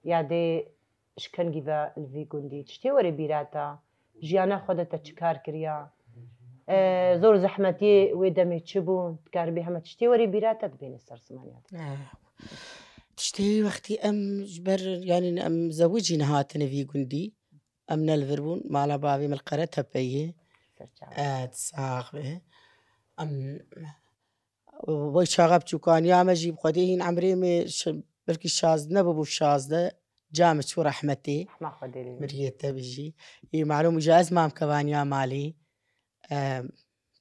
یادێ شکنگی بە لڤی گوندی شتێ وەرە بیراتە ژیانە خۆدەتە چ کار کریا زۆر زەحمەتی وێ دەمێ چ بوون کاربێ هەمە شتێ وەری بیراتە دبێنێ سەرسمانیات تشتي وقتی ام جبر يعني ام زوجي نهاتنا في جندي ام نلفربون مالا بابي من القرى تبيه تساق به ام وي شاغب كان يا مجيب خديهن عمري بلكي الشاز نبو الشازده جامد شو رحمتي مريته بيجي معلوم جاز مام كمان يا مالي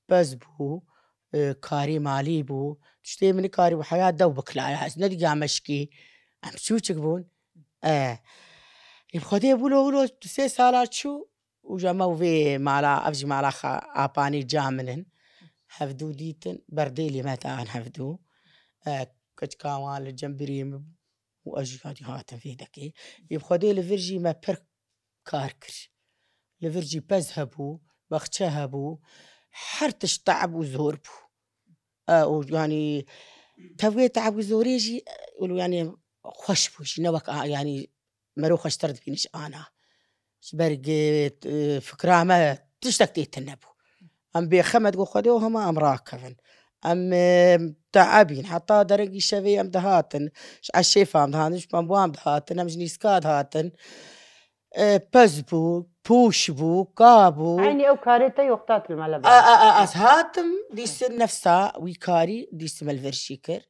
بس بو كاري مالي بو تشتي مني كاري وحياة دوبك لا يا ندي مشكي عم شو تكبون يبخدي بقولوا 3 سالات شو وجمعوا في مالا افجي مالا اباني جامنن حفدو ديتن برديلي متى عن حفدو كت كاوان الجنبريم واجي هادي هاتن في دكي يبخدي لفرجي ما بر كاركر لفرجي بذهبوا بختهبوا حرتش تعب وزور بو ويعني توي تعب وزوريجي يقولوا يعني خوش بوش نوك يعني مروخ اشترد فينيش انا شبرقيت فكرة ما تشتكتي تنبو ام بيخمد قو خدوهما ام راكبن ام تعبين حتى درقي شبي ام دهاتن عالشيفة ام دهاتن بامبوام دهاتن ام جنيسكاد هاتن بزبو بوشبو كابو عيني او كاريتا يوقتات الملبس هاتم ديس نفسها ويكاري ديس مالفرشيكر